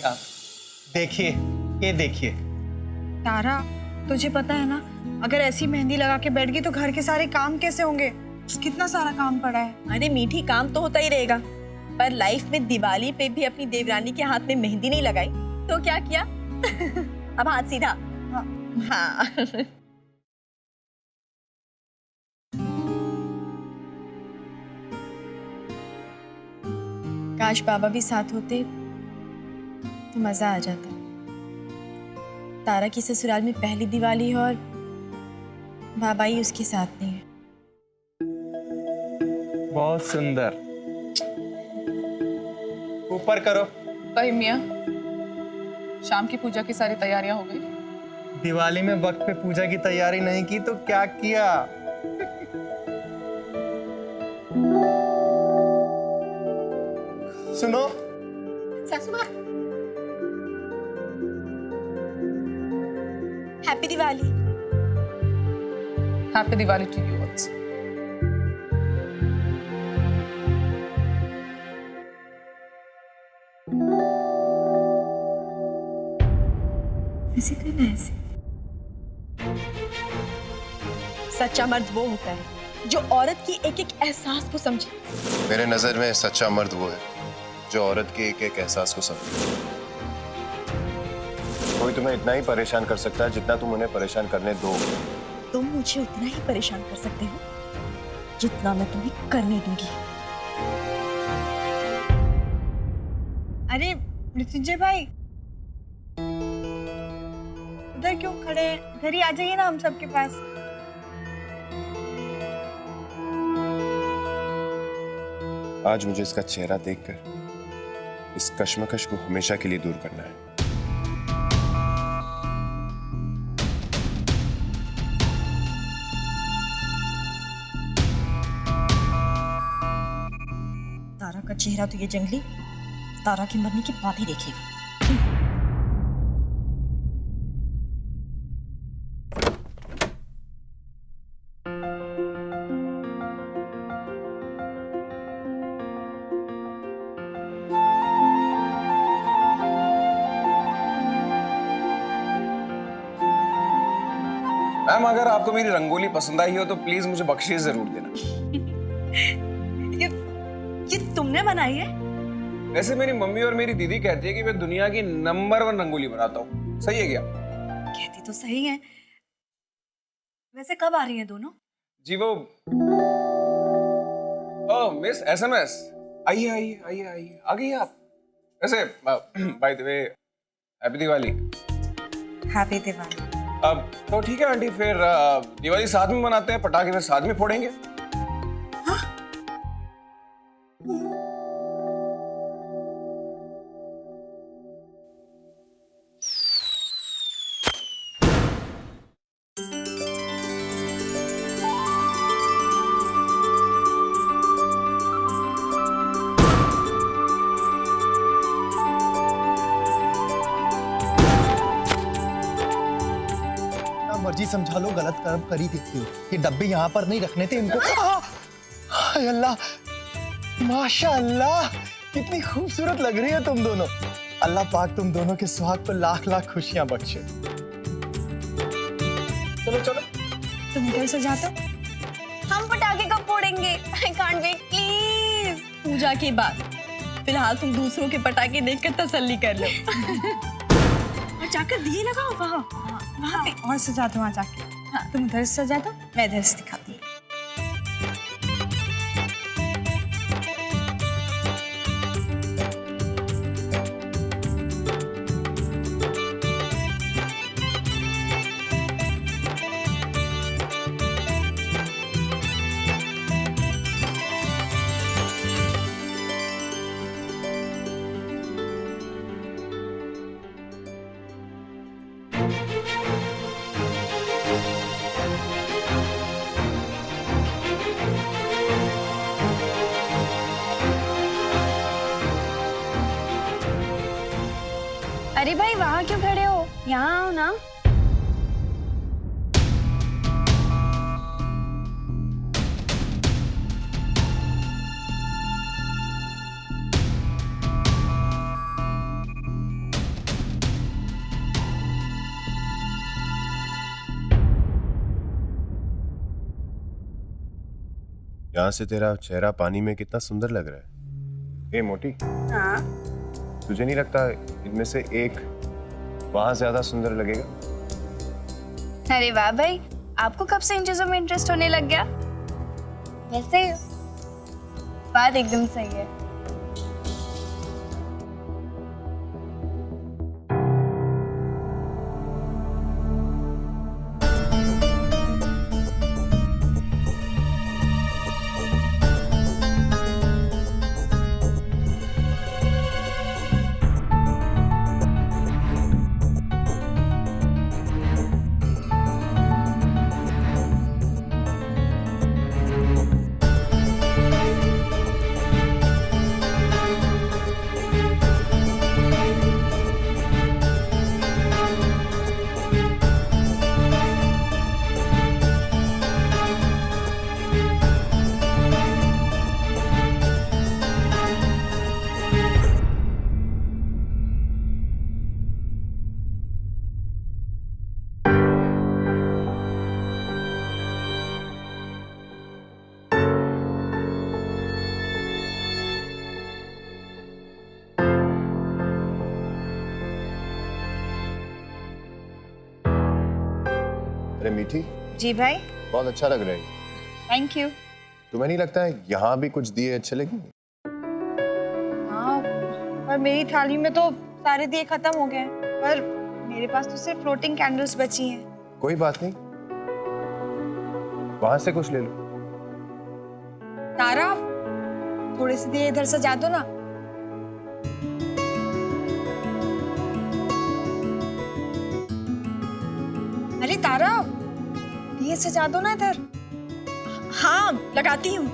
आप देखिए, ये देखिए। तारा, तुझे पता है ना, अगर ऐसी मेहंदी लगा के बैठ गई तो घर के सारे काम कैसे होंगे? कितना सारा काम पड़ा है। अरे मीठी, काम तो होता ही रहेगा, पर लाइफ में दिवाली पे भी अपनी देवरानी के हाथ में मेहंदी नहीं लगाई तो क्या किया? अब हाथ सीधा। हाँ। हाँ। काश बाबा भी साथ होते तो मजा आ जाता। तारा की ससुराल में पहली दिवाली है और बाबा ही उसके साथ नहीं है। बहुत सुंदर। ऊपर करो। भाई मियाँ, शाम की पूजा की सारी तैयारियां हो गई? दिवाली में वक्त पे पूजा की तैयारी नहीं की तो क्या किया? सुनो सासू माँ, happy Diwali. Happy Diwali to you also. ऐसे करना है, ऐसे। सच्चा मर्द वो होता है जो औरत की एक एक एहसास को समझे। मेरे नजर में सच्चा मर्द वो है जो औरत के एक एक एहसास को समझे। कोई तुम्हें इतना ही परेशान कर सकता है जितना तुम उन्हें परेशान करने दो। तुम मुझे उतना ही परेशान कर सकते हो जितना मैं तुम्हें करने दूंगी। अरे मृत्युंजय भाई, उधर क्यों खड़े हैं? घर ही आ जाइए ना हम सबके पास। आज मुझे इसका चेहरा देखकर इस कश्मकश को हमेशा के लिए दूर करना है। तारा का चेहरा तो ये जंगली तारा की मरने की बात ही देखेगा। मैम, अगर आपको मेरी रंगोली पसंद आई हो तो प्लीज मुझे बख्शीश जरूर देना। ये तुमने बनाई है? वैसे मेरी मम्मी और मेरी दीदी कहती है कि मैं दुनिया की नंबर 1 रंगोली बनाता हूँ। सही है क्या? कहती तो सही है। वैसे कब आ रही है दोनों? जी वो मिस SMS, आइए आइए आइए आइए, आ गई आप। वैसे by the way, happy Diwali. Happy Diwali. अब तो ठीक है आंटी, फिर दिवाली साथ में मनाते हैं, पटाखे फिर साथ में फोड़ेंगे। मर्जी समझा लो, गलत कर्म कर ही देती हो। ये डब्बे यहाँ पर नहीं रखने थे इनको। हाय अल्लाह, माशाअल्लाह, कितनी खूबसूरत लग रही है तुम दोनों। अल्लाह पाक तुम दोनों के सुहाग को लाख लाख खुशियां बख्शे। चलो चलो। तुम घर से जाते हो? हम पटाखे कब फोड़ेंगे? I can't wait please. पूजा के बाद। फिलहाल तुम दूसरों के पटाखे देखकर तसल्ली कर लो। और जाकर दिए लगाओ वहाँ पे। और सजा दो वहाँ जाके। हाँ, तुम इधर से सजा दो, मैं इधर से दिखाती हूँ। अरे भाई, वहां क्यों खड़े हो? यहाँ आओ ना। यहाँ से तेरा चेहरा पानी में कितना सुंदर लग रहा है। ए मोटी, हाँ तुझे नहीं लगता इनमें से एक वहां ज्यादा सुंदर लगेगा? अरे वाह भाई, आपको कब से इन चीजों में इंटरेस्ट होने लग गया? वैसे बात एकदम सही है। अरे मीठी, जी भाई। बहुत अच्छा लग रहा है। Thank you. तुम्हें नहीं लगता है यहाँ भी कुछ दिए अच्छे लगेंगे? हाँ, पर मेरी थाली में तो सारे दिए खत्म हो गए हैं, पर मेरे पास तो सिर्फ फ्लोटिंग कैंडल्स बची हैं। कोई बात नहीं, वहां से कुछ ले लो। तारा, थोड़े से दिए इधर सजा दो ना। अरे तारा, दिए सजा दो ना इधर। हाँ लगाती हूँ।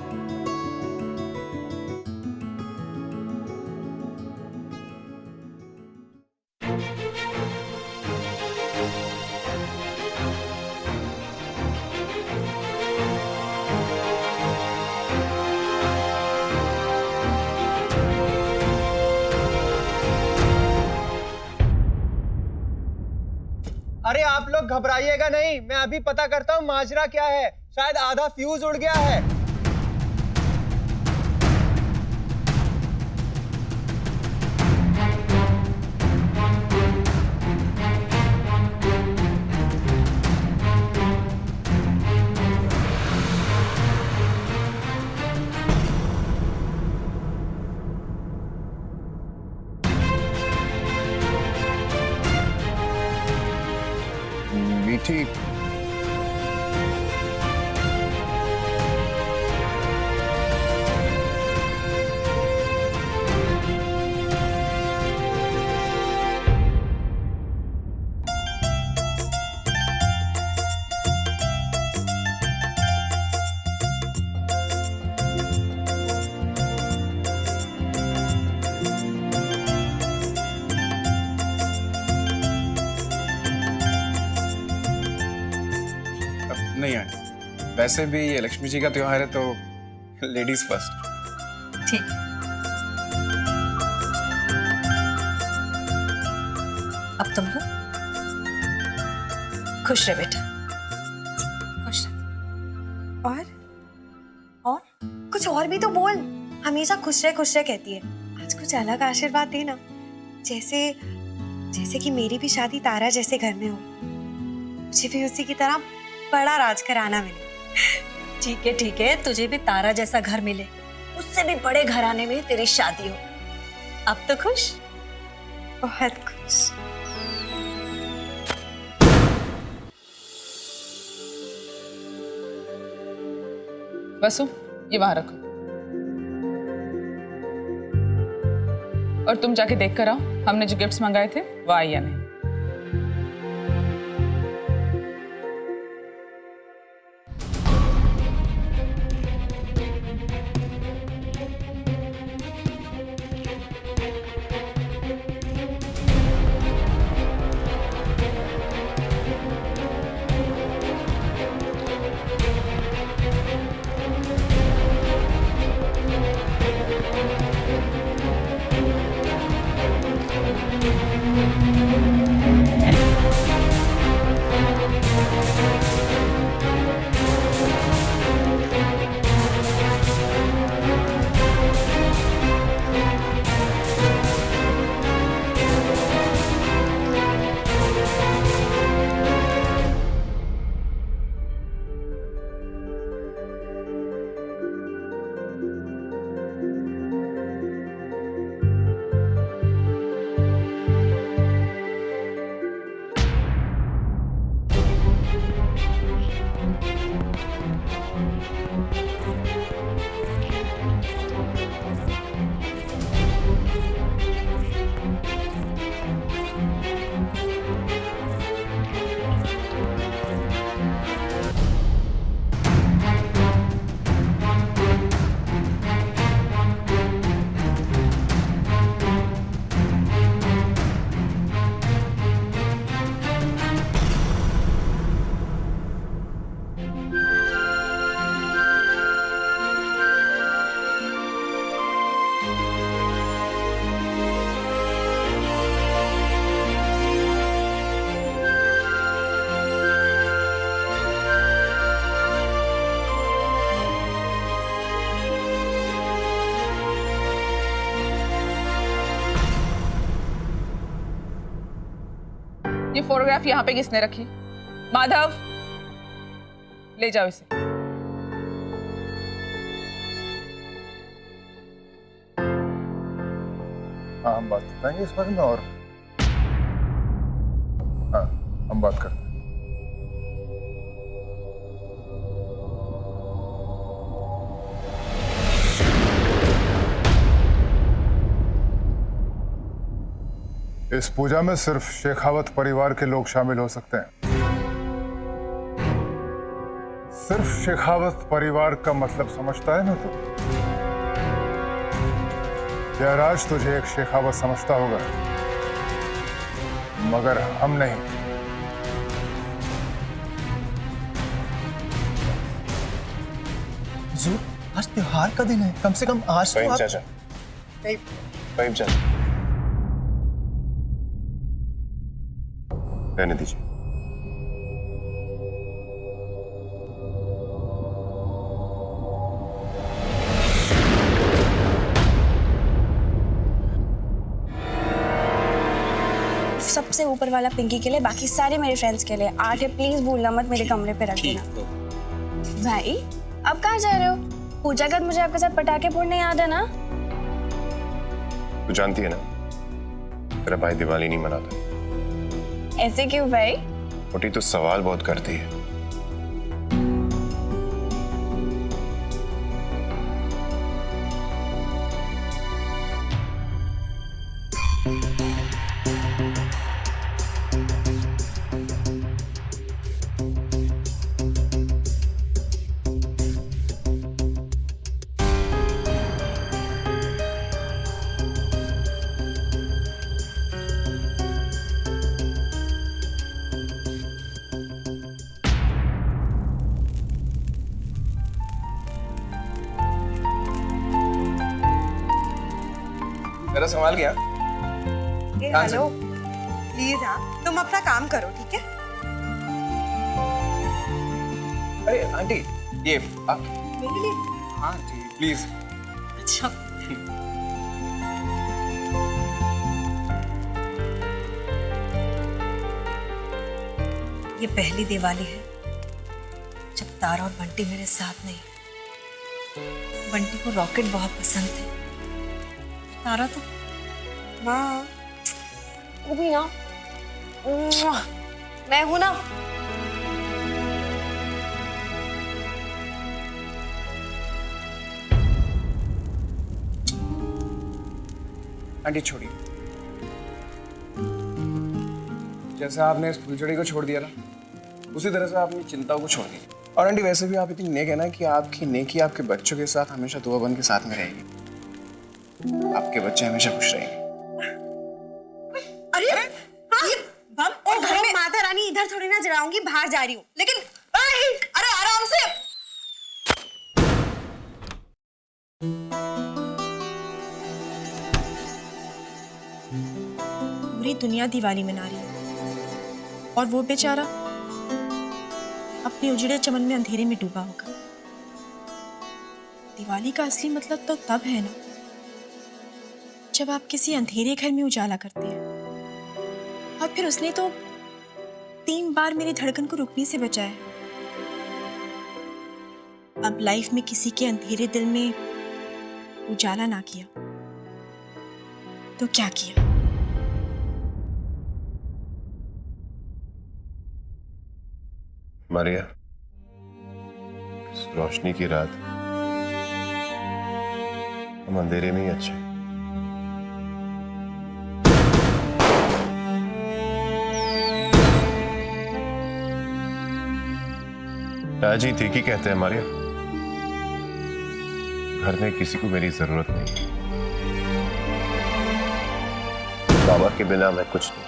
अरे आप लोग घबराइएगा नहीं, मैं अभी पता करता हूँ माजरा क्या है। शायद आधा फ्यूज उड़ गया है। मीठी, नहीं आंटी, वैसे भी ये लक्ष्मी जी का त्योहार है तो लेडीज फर्स्ट। ठीक। अब तुम लोग खुश रहे बेटा, खुश रहे। और कुछ और भी तो बोल। हमेशा खुश रहे कहती है। आज कुछ अलग आशीर्वाद दे ना, जैसे कि मेरी भी शादी तारा जैसे घर में हो, मुझे भी उसी की तरह बड़ा राज कराना मिले। ठीक है, तुझे भी तारा जैसा घर मिले, उससे भी बड़े घराने में तेरी शादी हो। अब तो खुश? बहुत खुश। बसु, ये वहां रखो और तुम जाके देख कर आओ हमने जो गिफ्ट्स मंगाए थे वो आई या नहीं। ये फोटोग्राफ यहाँ पे किसने रखी? माधव, ले जाओ इसे। हाँ, हम बात करेंगे इस बारे में। और हाँ, हम बात करते हैं। इस पूजा में सिर्फ शेखावत परिवार के लोग शामिल हो सकते हैं। सिर्फ शेखावत परिवार का मतलब समझता है ना तू? जयराज तुझे एक शेखावत समझता होगा, मगर हम नहीं। हुजूर, आज त्योहार का दिन है, कम से कम आज तो फहीम आप... चाचा, फहीम चाचा, रहने दीजिए। सबसे ऊपर वाला पिंकी के लिए, बाकी सारे मेरे फ्रेंड्स के लिए। 8 है, प्लीज भूलना मत, मेरे कमरे पे रख देना। भाई अब कहाँ जा रहे हो? पूजा का मुझे आपके साथ पटाखे फोड़ने याद है ना? तू जानती है ना, तेरा भाई दिवाली नहीं मनाता। ऐसे क्यों भाई? छोटी तो सवाल बहुत करती है। जरा संभाल गया। हेलो प्लीज, हाँ तुम अपना काम करो, ठीक है? अरे आंटी, ये आप मेरे लिए? हाँ जी प्लीज। अच्छा। ये पहली दिवाली है जब तारा और बंटी मेरे साथ नहीं। बंटी को रॉकेट बहुत पसंद थे, तारा तो माँ वो भी ना, मैं हूं ना। आंटी छोड़िए। जैसे आपने इस फुलझड़ी को छोड़ दिया ना, उसी तरह से आपने चिंताओं को छोड़ दिया। और आंटी वैसे भी आप इतनी नेक है ना कि आपकी नेकी आपके बच्चों के साथ हमेशा दुआ बन के साथ में रहेगी। आपके बच्चे हमेशा खुश रहेंगे। अरे ये बम और घर में माता रानी इधर थोड़ी ना जलाऊंगी, बाहर जा रही हूँ। लेकिन अरे आराम से। पूरी दुनिया दिवाली मना रही है और वो बेचारा अपने उजड़े चमन में अंधेरे में डूबा होगा। दिवाली का असली मतलब तो तब है ना जब आप किसी अंधेरे घर में उजाला करते हैं। और फिर उसने तो 3 बार मेरी धड़कन को रुकने से बचाया। अब लाइफ में किसी के अंधेरे दिल में उजाला ना किया तो क्या किया? मारिया, रोशनी की रात, हम अंधेरे में ही अच्छे। ताजी थी कि कहते हैं हमारे यहाँ, घर में किसी को मेरी जरूरत नहीं। बाबा के बिना मैं कुछ नहीं।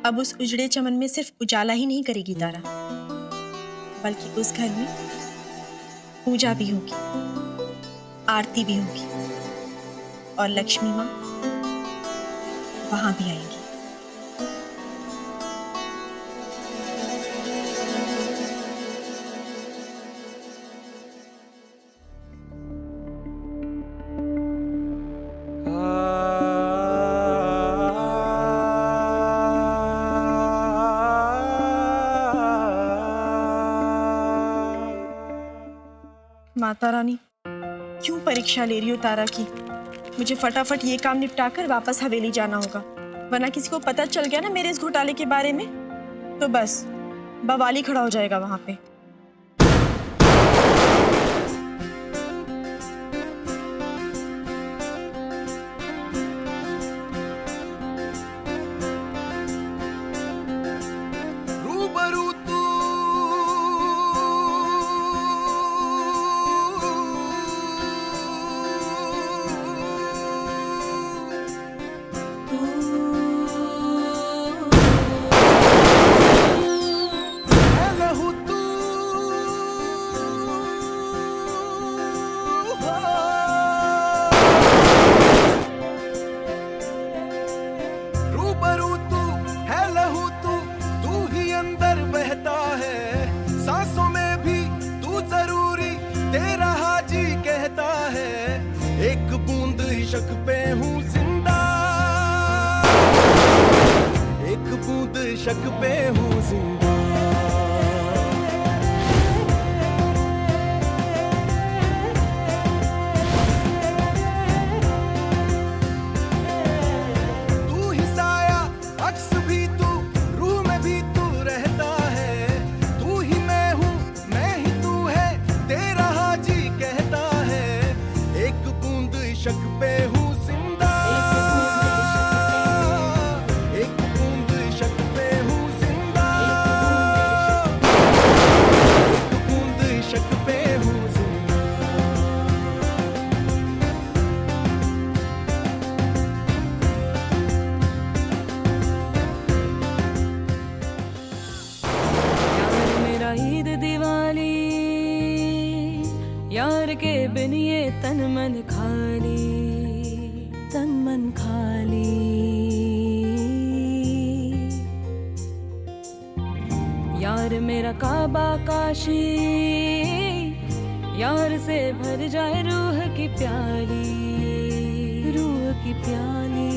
अब उस उजड़े चमन में सिर्फ उजाला ही नहीं करेगी तारा, बल्कि उस घर में पूजा भी होगी, आरती भी होगी और लक्ष्मी माँ वहां भी आएंगी। माता रानी, क्यों परीक्षा ले रही हो तारा की? मुझे फटाफट ये काम निपटाकर वापस हवेली जाना होगा, वरना किसी को पता चल गया ना मेरे इस घोटाले के बारे में, तो बस बवाल ही खड़ा हो जाएगा वहां पे। शक पे हूँ जिंदा, एक बूंद शक पे हूँ जिंदा। तू ही साया, अक्स भी तू, रूह में भी तू रहता है। तू ही मैं हूँ, मैं ही तू है, तेरा हाजी कहता है। एक बूंद शक पे हूँ जिंदा, एक बूंद शक पे हूँ जिंदा, एक बूंद शक पे हूँ जिंदा। यार मेरा ईद दिवाली, यार के बिन ये तन मन खाली, तन मन खाली। यार मेरा काबा काशी, यार से भर जाए रूह की प्याली, रूह की प्याली।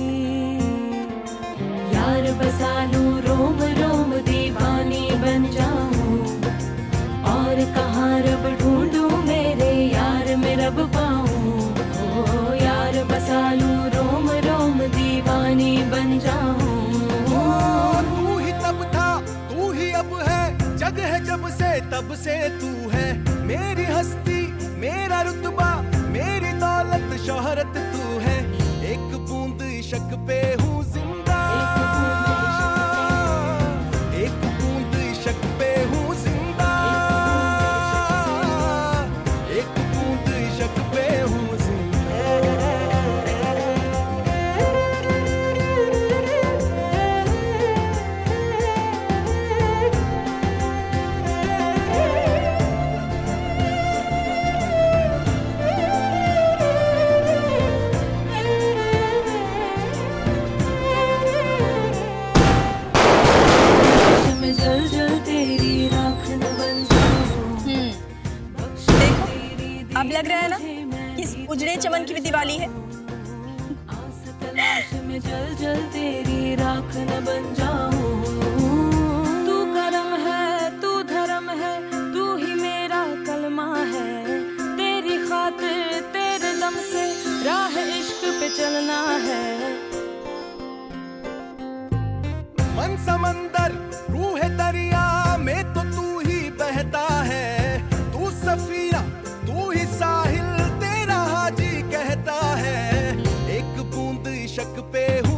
यार बसा लूं रोम रोम दीवानी बन जाऊं, और कहाँ रब ढूंढूं मेरे यार में रब पाऊं। ओ यार बसा लूं रोम रोम दीवानी बन जाऊं। तू ही तब था, तू ही अब है, जग है जब से तब से तू है। मेरी हस्ती, मेरा रुतबा, मेरी दौलत शोहरत तू है। एक बूंद शक पे हूँ जिंदा, एक बूंद शक पे हूँ जिंदा, एक बूंद शक पे हूँ जिंदा। वाली है। आस तलाश में जल जल तेरी राख न बन जाऊं। तू करम है, तू धर्म है, तू ही मेरा कलमा है। तेरी खातिर तेरे दम से राह इश्क पे चलना है। मन समंदर रूह दरिया में तो तू ही बहता है। तू सफीना तू ही साहिल तेरा हाजी कहता है। एक बूंद इश्क पे हूँ